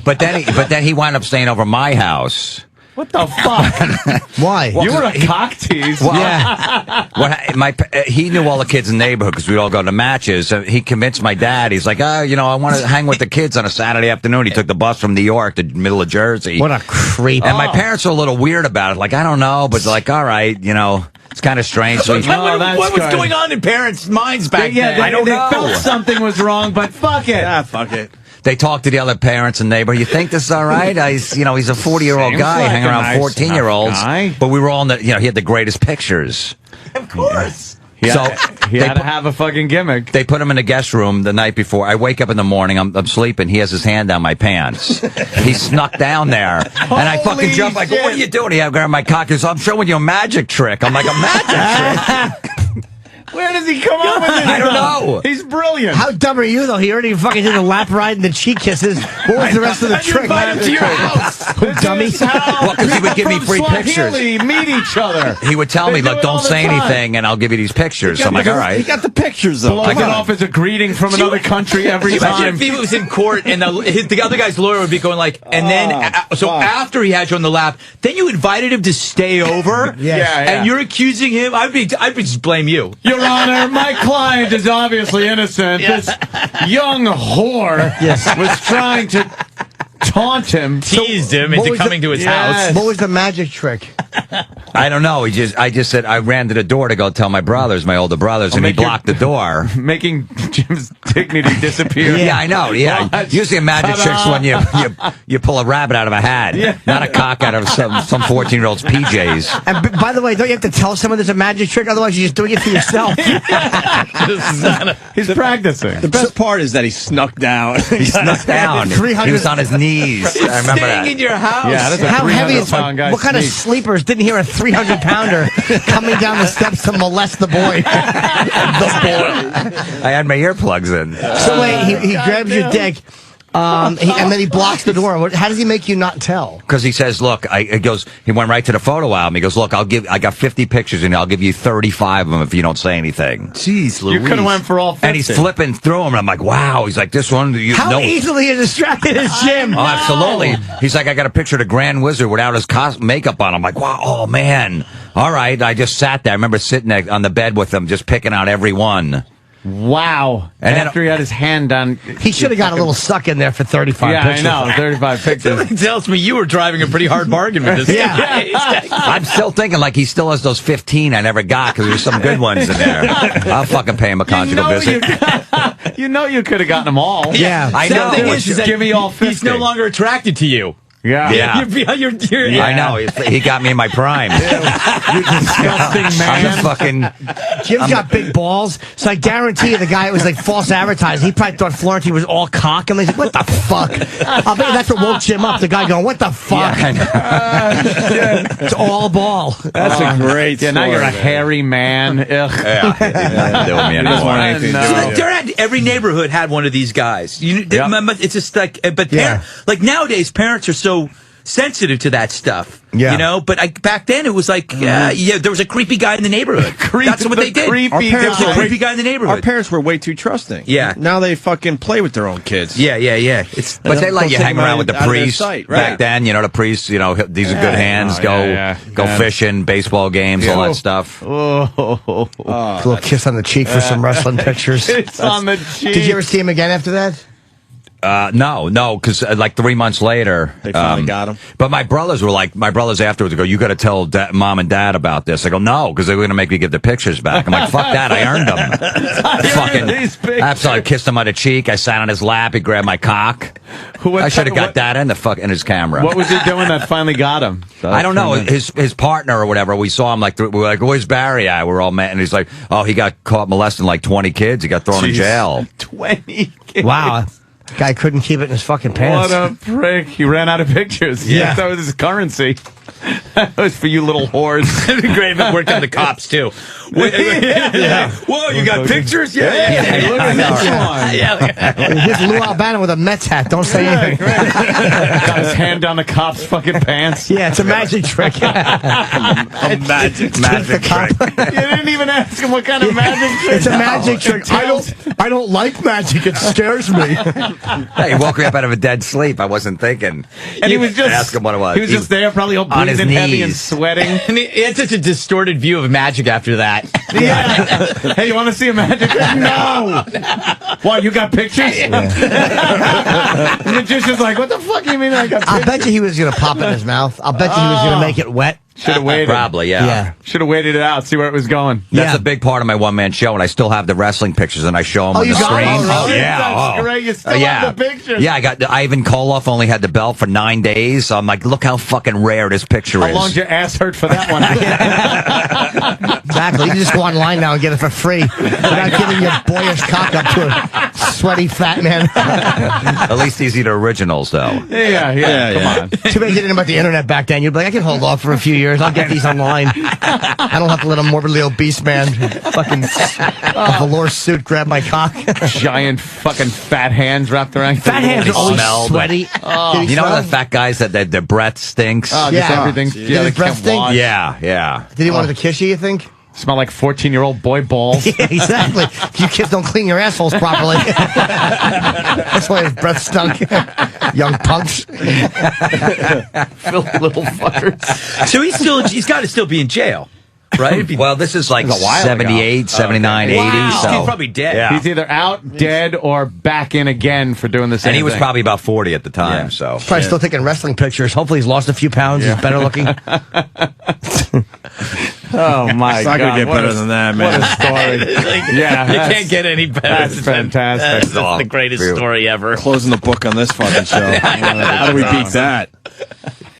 But then he wound up staying over my house. What the fuck? Why? You were a cock tease. Well, yeah. He knew all the kids in the neighborhood because we'd all go to matches. So he convinced my dad. He's like, I want to hang with the kids on a Saturday afternoon. He took the bus from New York to the middle of Jersey. What a creep. And my parents were a little weird about it. Like, I don't know, but like, all right, it's kind of strange. So what was going on in parents' minds back then? I don't know. They felt something was wrong, but fuck it. Yeah, fuck it. They talked to the other parents and neighbor. You think this is all right? He's a 40-year-old Seems guy like hanging a around nice 14-year-olds. enough But we were all he had the greatest pictures. Of course. He had to have a fucking gimmick. They put him in the guest room the night before. I wake up in the morning. I'm sleeping. He has his hand down my pants. He snuck down there. And I fucking jump. I go, what are you doing? He grabbed my cock. He goes, I'm showing you a magic trick. I'm like, a magic trick? Where does he come up with this? I don't know. He's brilliant. How dumb are you, though? He already fucking did the lap ride and the cheek kisses. What was the rest of the trick? Invite him to your house. Dummy. Well, because he would give me free pictures. Meet each other. He would tell me, They do look, it don't all the say time. anything, and I'll give you these pictures. So I'm like, all He right. got the pictures, though. Blow it off as a greeting from another country every Imagine time. if he was in court and the other guy's lawyer would be going like, and then, fuck. after he had you on the lap, then you invited him to stay over? Yes. And you're accusing him? I'd just blame you. Your Honor, my client is obviously innocent. This young whore was trying to taunt him. Teased him what into was coming to his house. What was the magic trick? I don't know. I just said I ran to the door to go tell my brothers, my older brothers, and he make your- blocked the door. Making Jim's dignity disappear. Yeah, I know. Yeah, Watch. usually a magic Ta-da. trick's when you pull a rabbit out of a hat, not a cock out of some 14-year-old's PJs. And by the way, don't you have to tell someone there's a magic trick? Otherwise, you're just doing it for yourself. He's practicing. The best part is that he snuck down. He snuck down. 300 He was on his knees. I remember Staying that. in your house. Yeah, that's a How heavy is 300-pound guy. what kind of sneak. sleepers didn't hear a 300-pounder coming down the steps to molest the boy? I had my earplugs in. So wait, he grabs your dick, and then he blocks the door. How does he make you not tell? Because he says, look, he went right to the photo album. He goes, look, I got 50 pictures and I'll give you 35 of them if you don't say anything. Jeez, Louise. You could have went for all 50. And he's flipping through them, and I'm like, wow. He's like, this one, How easily is distracted is Jim? Oh, absolutely. He's like, I got a picture of the Grand Wizard without his makeup on. I'm like, wow, oh, man. All right. I just sat there. I remember sitting there on the bed with him, just picking out every one. Wow. And then- after he had his hand on... He should have got a little suck in there for 35 Yeah, pictures. I know. 35 pictures. Something tells me you were driving a pretty hard bargain with this guy. I'm still thinking like he still has those 15 I never got because there's some good ones in there. I'll fucking pay him a conjugal visit. You could have gotten them all. Yeah. I The know. thing is that Give me all 50. he's no longer attracted to you. Yeah. Yeah. You're I know. He got me in my prime. You disgusting I'm man. the fucking... Jim's got big balls, so I guarantee you the guy was like false advertising. He probably thought Florentine was all cock, and he's like, what the fuck? I'll bet you that's what woke Jim up. The guy going, what the fuck? It's all ball. That's a great Yeah, now story, you're a man. hairy man. Ugh. Yeah. He didn't do with me doesn't want anymore. anything to do with it. Every neighborhood had one of these guys. It's just like, but Yeah. like nowadays, parents are so sensitive to that stuff. Yeah. But back then it was like, there was a creepy guy in the neighborhood. That's what they did. Creepy There was a guy. creepy guy in the Our neighborhood. parents were way too trusting. Yeah. Now they fucking play with their own kids. Yeah. It's But they let Don't you take hang them around out with the of their priests sight, back right. then. The priests, these are good hands. Go fishing, baseball games, all that stuff. Oh. A little kiss on the cheek for some wrestling pictures. It's on the cheek. Did you ever see him again after that? No, because like 3 months later, They finally got him. But my brothers afterwards go, you got to tell mom and dad about this. I go, no, because they're going to make me give the pictures back. I'm like, fuck that, I earned them. Fucking these pictures. absolutely. I kissed him on the cheek. I sat on his lap. He grabbed my cock. I should have got that in his camera. What was he doing that finally got him? I don't know. His partner or whatever. We saw him we were like, where's Barry? We're all met, and he's like, oh, he got caught molesting like 20 kids. He got thrown in jail. 20 kids. Wow. Guy couldn't keep it in his fucking pants. What a prick. He ran out of pictures. Yeah. That was his currency. That was for you little whores. It'd be great if it worked on the cops too. Whoa, you got pictures? Yeah. Hey, look at this one. Here's Lou Albano with a Mets hat. Don't say anything. Got his hand down the cop's fucking pants. Yeah, it's a magic trick. Magic trick. You didn't even ask him what kind of magic trick. It's a magic trick. I don't like magic. It scares me. Hey, he woke me up out of a dead sleep. I wasn't thinking. And he was just ask him what it was. He was just there, probably all on his breathing heavy and knees. sweating. And he had such a distorted view of magic after that. Yeah. Hey, you want to see a magic trick? No. What? You got pictures? The magician's like, what the fuck do you mean I got pictures? I bet you he was going to pop it in his mouth. I'll bet you he was going to make it wet. Should have waited. Probably, yeah. Should have waited it out, see where it was going. That's Yeah. a big part of my one-man show, and I still have the wrestling pictures, and I show them on you the got screen. them? Oh, really? yeah. That's great. You still have the pictures. Yeah, I got Ivan Koloff only had the belt for 9 days, so I'm like, look how fucking rare this picture How is. long's your ass hurt for that one? Exactly. You can just go online now and get it for free without giving your boyish cock up to a sweaty fat man. At least these are the originals, though. Yeah, come on. Too bad you didn't know about the internet back then. You'd be like, I can hold off for a few years. I'll get these online. I don't have to let a morbidly obese man fucking a velour suit grab my cock. Giant fucking fat hands wrapped around. Fat hands are always smelled. sweaty. Did he You know smell? the fat guys that their breath stinks? Oh, just Yeah. everything. Did Yeah, his they breath can't stink? wash. Yeah. Did he want to kiss you think? Smell like 14-year-old boy balls. Yeah, exactly. You kids don't clean your assholes properly. That's why his breath stunk. Young punks. Filthy little fuckers. So he's got to still be in jail, right? Well, this is like It was a while 78, ago. 79, 80. Wow. So. He's probably dead. Yeah. He's either out, dead, or back in again for doing the same And he was thing. probably about 40 at the time, Yeah. so. Probably still taking wrestling pictures. Hopefully he's lost a few pounds. He's better looking. Oh, my It's not God. gonna get What better a- than that, What man. a story. Yeah, You that's- can't get any better. that's than fantastic. That's the greatest story ever. Closing the book on this fucking show. How do we beat that?